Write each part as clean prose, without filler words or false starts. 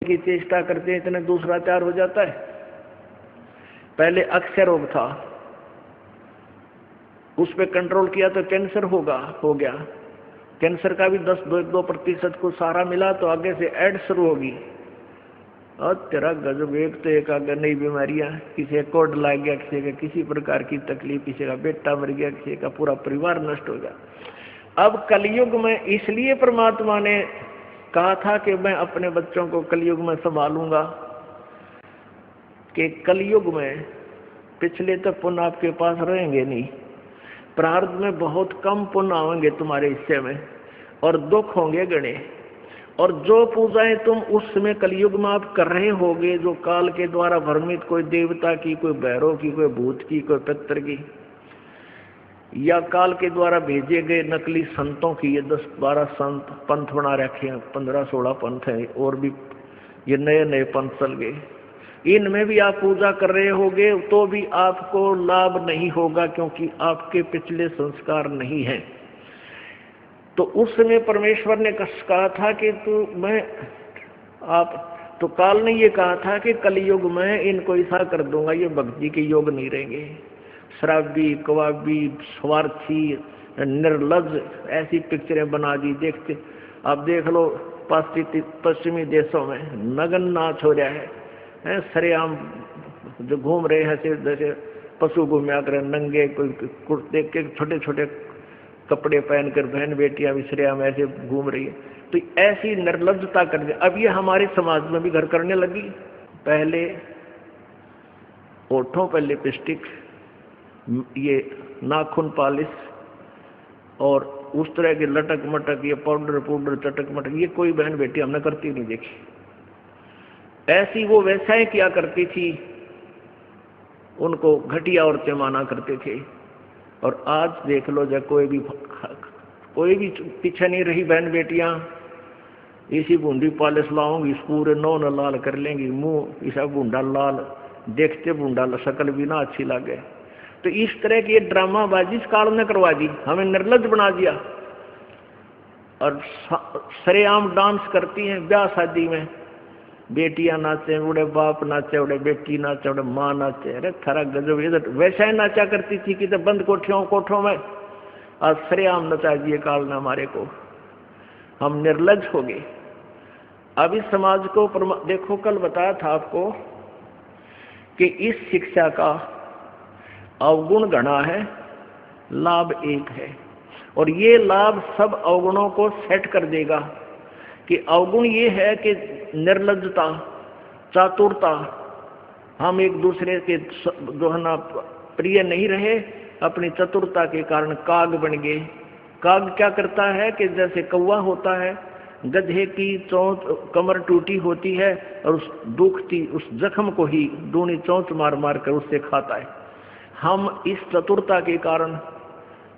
की चेष्टा करते हैं इतने दूसरा तैयार हो जाता है। पहले अक्षय रोग था, उस पर कंट्रोल किया तो कैंसर हो गया। कैंसर का भी 10-2% को सहारा मिला तो आगे से एड्स शुरू होगी। और तेरा गजब, एक तो एक आगे नई बीमारियां, किसी का कोड लग गया, किसी का किसी प्रकार की तकलीफ, किसी का बेटा मर गया, किसी का पूरा परिवार नष्ट हो गया। अब कलयुग में इसलिए परमात्मा ने कहा था कि मैं अपने बच्चों को कलयुग में संभालूंगा, कि कलयुग में पिछले तो पुण्य आपके पास रहेंगे नहीं, प्रारब्ध में बहुत कम पुण्य आएंगे तुम्हारे हिस्से में और दुख होंगे गणे। और जो पूजाएं तुम उस समय कलयुग में आप कर रहे होगे, जो काल के द्वारा भ्रमित, कोई देवता की, कोई भैरव की, कोई भूत की, कोई पितर की, या काल के द्वारा भेजे गए नकली संतों की, ये 10-12 संत पंथ बना रखे हैं, 15-16 पंथ है, और भी ये नए नए पंथ चल गए, इनमें भी आप पूजा कर रहे होगे तो भी आपको लाभ नहीं होगा, क्योंकि आपके पिछले संस्कार नहीं हैं। तो उस समय परमेश्वर ने कहा था कि तो काल ने ये कहा था कि कलयुग में इनको ऐसा कर दूंगा, ये भक्ति के योग नहीं रहेंगे, शराबी, कबाबी, स्वार्थी, निर्लज, ऐसी पिक्चरें बना दी। देखते आप देख लो पश्चिमी देशों में नग्न नाच हो रहा है, सरेआम जो घूम रहे हैं जैसे पशु घूमया कर नंगे, कोई कुर्ते के छोटे छोटे कपड़े पहनकर बहन बेटियां भी सरेआम ऐसे घूम रही है। तो ऐसी निर्लज्जता कर दी। अब ये हमारे समाज में भी घर करने लगी। पहले होठों पर लिपस्टिक, ये नाखून पॉलिश और उस तरह के लटक मटक, ये पाउडर चटक मटक, ये कोई बहन बेटी हमने करती नहीं देखी। ऐसी वो वैसा किया करती थी, उनको घटिया औरतें माना करते थे। और आज देख लो, जब कोई भी पीछे नहीं रही, बहन बेटियां इसी बूंदी पॉलिश लाऊंगी, पूरे नौ न लाल कर लेंगी, मुंह इसा बूंदा लाल, देखते बूंदा शक्ल भी ना अच्छी लगे। तो इस तरह की ड्रामाबाजी इस काल ने करवा दी, हमें निर्लज्ज बना दिया। और सरेआम डांस करती हैं ब्याह शादी में, बेटियां नाचे, उड़े बाप नाचे, उड़े बेटी नाचे, उड़े माँ नाचे। अरे थारा गजब, इधर वैसा ही नाचा करती थी कि बंद कोठों में, आज सरेआम नचा दिए काल ने हमारे को, हम निर्लज्ज हो गए। अब इस समाज को देखो, कल बताया था आपको कि इस शिक्षा का अवगुण घना है, लाभ एक है, और ये लाभ सब अवगुणों को सेट कर देगा। कि अवगुण ये है कि निर्लज्जता, चातुरता, हम एक दूसरे के जो है ना प्रिय नहीं रहे, अपनी चतुरता के कारण काग बन गए। काग क्या करता है कि जैसे कौवा होता है, गधे की चोंच कमर टूटी होती है और उस जख्म को ही दूनी चोंच मार मार कर उससे खाता है। हम इस चतुरता के कारण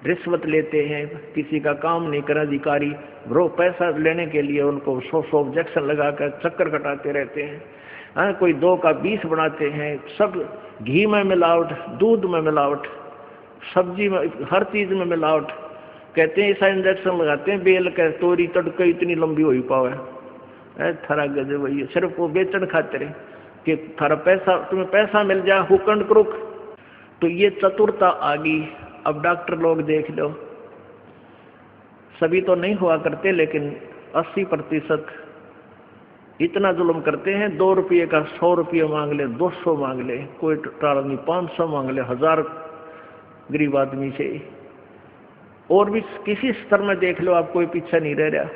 रिश्वत लेते हैं, किसी का काम नहीं कर अधिकारी, वो पैसा लेने के लिए उनको 100 ऑब्जेक्शन लगाकर चक्कर कटाते रहते हैं। कोई 2 का 20 बनाते हैं, सब घी में मिलावट, दूध में मिलावट, सब्जी में, हर चीज में मिलावट। कहते हैं ऐसा इंजेक्शन लगाते हैं, बेल का तोरी तड़के इतनी लंबी हो ही पावे। थारा गजब वही, सिर्फ वो बेचन खाते रहे कि थारा पैसा, तुम्हें पैसा मिल जाए, हुकंड क्रुक। तो ये चतुरता आ गई। अब डॉक्टर लोग देख लो, सभी तो नहीं हुआ करते, लेकिन 80% इतना जुल्म करते हैं। 2 रुपये का 100 रुपये मांग ले, 200 मांग ले, कोई टाल नहीं, 500 मांग ले, 1000 गरीब आदमी से। और भी किसी स्तर में देख लो आप, कोई पीछा नहीं रह रहा।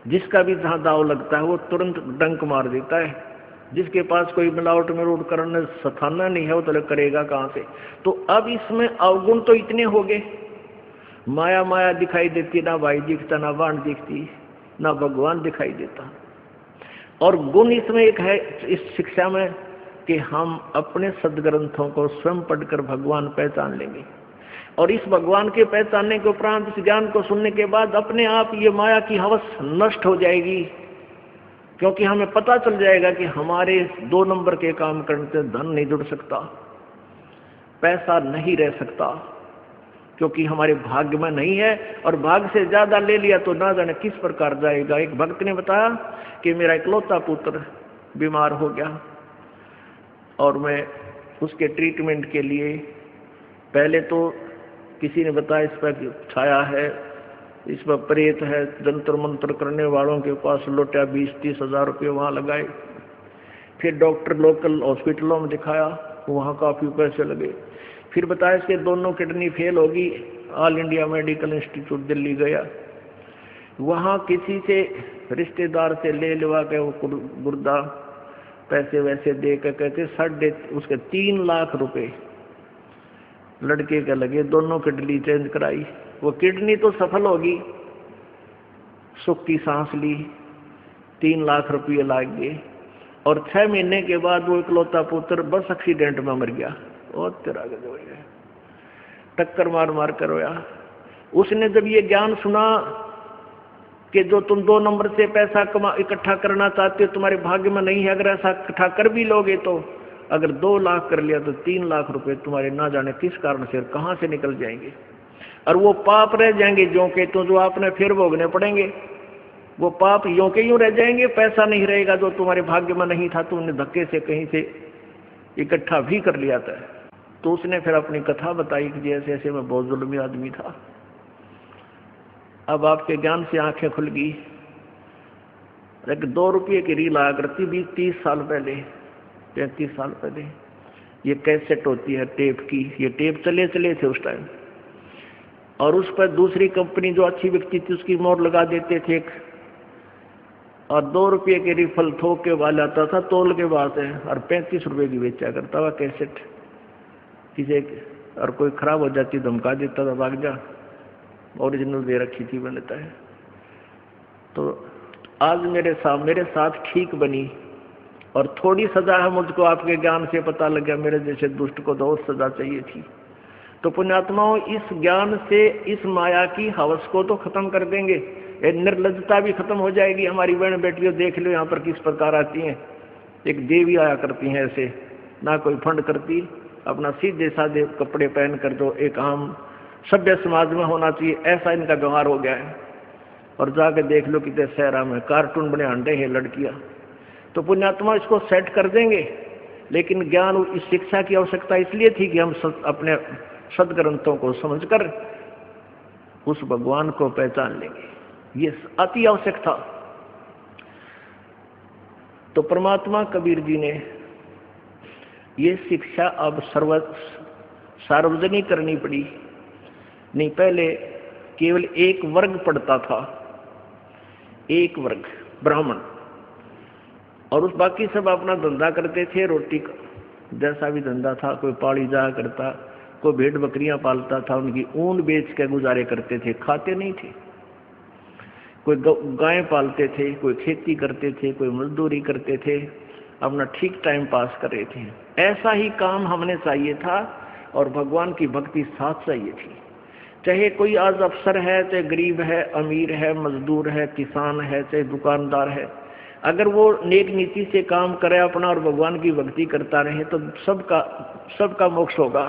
जिसका भी जहां दाव लगता है वो तुरंत डंक मार देता है। जिसके पास कोई मिलावट में रोड करने सथाना नहीं है, वो तो करेगा कहां से। तो अब इसमें अवगुण तो इतने हो गए, माया माया दिखाई देती, ना भाई दिखता, ना बाण दिखती, ना भगवान दिखाई देता। और गुण इसमें एक है इस शिक्षा में कि हम अपने सदग्रंथों को स्वयं पढ़कर भगवान पहचान लेंगे, और इस भगवान के पहचानने के उपरांत इस ज्ञान को सुनने के बाद अपने आप ये माया की हवस नष्ट हो जाएगी। क्योंकि हमें पता चल जाएगा कि हमारे 2 नंबर के काम करने से धन नहीं जुड़ सकता, पैसा नहीं रह सकता, क्योंकि हमारे भाग्य में नहीं है, और भाग्य से ज्यादा ले लिया तो ना जाने किस प्रकार जाएगा। एक भक्त ने बताया कि मेरा इकलौता पुत्र बीमार हो गया और मैं उसके ट्रीटमेंट के लिए पहले तो किसी ने बताया इस पर छाया है, इस पर प्रेत है, जंतर मंत्र करने वालों के पास लौटा 20-30 हज़ार रुपये वहाँ लगाए। फिर डॉक्टर लोकल हॉस्पिटलों में दिखाया, वहाँ काफ़ी पैसे लगे। फिर बताया इसके दोनों किडनी फेल होगी, all India medical institute Delhi गया, वहाँ किसी से रिश्तेदार से ले लवा के वो गुर्दा पैसे वैसे दे कर कहते उसके 3 लाख रुपए लड़के के लगे, दोनों किडनी चेंज कराई। वो किडनी तो सफल होगी, सुख की सांस ली, 3 लाख रुपये लाग गए, और 6 महीने के बाद वो इकलौता पुत्र बस एक्सीडेंट में मर गया। और तेरा गजब हो गया, टक्कर मार मार कर रोया। उसने जब ये ज्ञान सुना कि जो तुम 2 नंबर से पैसा इकट्ठा करना चाहते हो तुम्हारे भाग्य में नहीं है, अगर ऐसा इकट्ठा कर भी लोगे तो अगर 2 लाख कर लिया तो 3 लाख रुपए तुम्हारे ना जाने किस कारण से कहां से निकल जाएंगे, और वो पाप रह जाएंगे जो के तो जो आपने फिर भोगने पड़ेंगे। वो पाप यों के यूं रह जाएंगे, पैसा नहीं रहेगा जो तुम्हारे भाग्य में नहीं था, तुमने धक्के से कहीं से इकट्ठा भी कर लिया था। तो उसने फिर अपनी कथा बताई कि जैसे ऐसे मैं बहुत जुल्मी आदमी था, अब आपके ज्ञान से आंखें खुल गई। लेकिन 2 रुपये की रील आया करती 20-30 साल पहले, 35 साल पहले। ये कैसेट होती है टेप की, ये टेप चले थे उस टाइम, और उस पर दूसरी कंपनी जो अच्छी बिकती थी उसकी मोहर लगा देते थे और 2 रुपये के रिफल थोक के वाला आता था, तोल के बात है, और 35 रुपये की बेचा करता हुआ कैसेट किसी, और कोई खराब हो जाती धमका देता था, भाग जा, ओरिजिनल दे रखी थी बनता है। तो आज मेरे साथ ठीक बनी, और थोड़ी सजा है मुझको आपके ज्ञान से पता लग गया, मेरे जैसे दुष्ट को तो और सजा चाहिए थी। तो पुण्यात्माओं, इस ज्ञान से इस माया की हवस को तो खत्म कर देंगे, निर्लज्जता भी खत्म हो जाएगी। हमारी बहन बेटियों देख लो यहाँ पर किस प्रकार आती हैं, एक देवी आया करती हैं ऐसे, ना कोई फंड करती, अपना सीधे साधे कपड़े पहन कर जो एक आम सभ्य समाज में होना चाहिए ऐसा इनका व्यवहार हो गया है। और जाके देख लो कितने शहरा में कार्टून बने अंडे हैं लड़कियां। तो पुण्यात्मा इसको सेट कर देंगे, लेकिन ज्ञान इस शिक्षा की आवश्यकता इसलिए थी कि हम अपने सदग्रंथों को समझकर उस भगवान को पहचान लेंगे, ये अति आवश्यक था। तो परमात्मा कबीर जी ने ये शिक्षा अब सार्वजनिक करनी पड़ी। नहीं, पहले केवल एक वर्ग पढ़ता था, एक वर्ग ब्राह्मण, और उस बाकी सब अपना धंधा करते थे, रोटी का जैसा भी धंधा था, कोई पाड़ी जाया करता, कोई भेड़ बकरियां पालता था, उनकी ऊन बेच के गुजारे करते थे, खाते नहीं थे। कोई गाय पालते थे, कोई खेती करते थे, कोई मजदूरी करते थे, अपना ठीक टाइम पास कर रहे थे। ऐसा ही काम हमने चाहिए था, और भगवान की भक्ति साथ चाहिए थी। चाहे कोई आज अफसर है, चाहे गरीब है, अमीर है, मजदूर है, किसान है, चाहे दुकानदार है, अगर वो नेक नीति से काम करे अपना और भगवान की भक्ति करता रहे तो सबका मोक्ष होगा।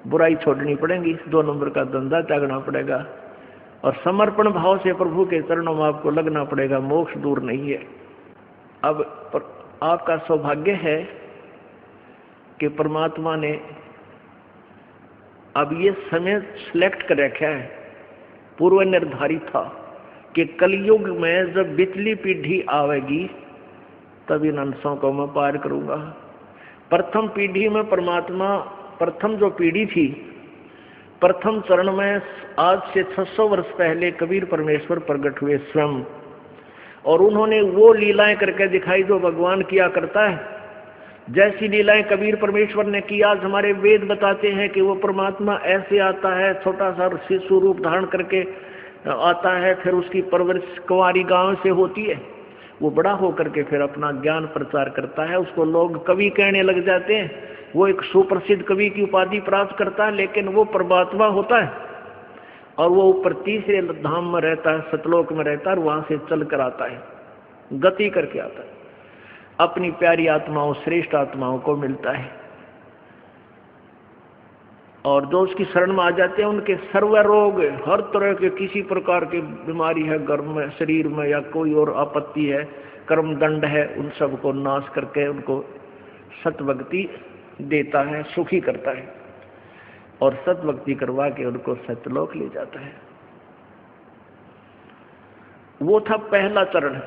बुराई छोड़नी पड़ेगी, 2 नंबर का धंधा त्यागना पड़ेगा, और समर्पण भाव से प्रभु के चरणों में आपको लगना पड़ेगा। मोक्ष दूर नहीं है। अब आपका सौभाग्य है कि परमात्मा ने अब ये समय सिलेक्ट कर रखा है, पूर्व निर्धारित था कि कलयुग में जब बिचली पीढ़ी आवेगी तब इन अंशों को मैं पार करूंगा। प्रथम पीढ़ी में परमात्मा, प्रथम जो पीढ़ी थी, प्रथम चरण में आज से 600 वर्ष पहले कबीर परमेश्वर प्रकट हुए स्वयं, और उन्होंने वो लीलाएं करके दिखाई जो भगवान किया करता है। जैसी लीलाएं कबीर परमेश्वर ने की, आज हमारे वेद बताते हैं कि वो परमात्मा ऐसे आता है, छोटा सा शिशु रूप धारण करके आता है, फिर उसकी परवरिश कुंवारी गांव से होती है, वो बड़ा होकर के फिर अपना ज्ञान प्रचार करता है, उसको लोग कवि कहने लग जाते हैं, वो एक सुप्रसिद्ध कवि की उपाधि प्राप्त करता है, लेकिन वो परमात्मा होता है, और वो ऊपर तीसरे धाम में रहता है, सतलोक में रहता है, और वहां से चल कर आता है, गति करके आता है, अपनी प्यारी आत्माओं, श्रेष्ठ आत्माओं को मिलता है। और जो उसकी शरण में आ जाते हैं उनके सर्व रोग, हर तरह के किसी प्रकार की बीमारी है गर्भ में, शरीर में, या कोई और आपत्ति है, कर्म दंड है, उन सब को नाश करके उनको सतभक्ति देता है, सुखी करता है और सतभक्ति करवा के उनको सत्यलोक ले जाता है। वो था पहला चरण।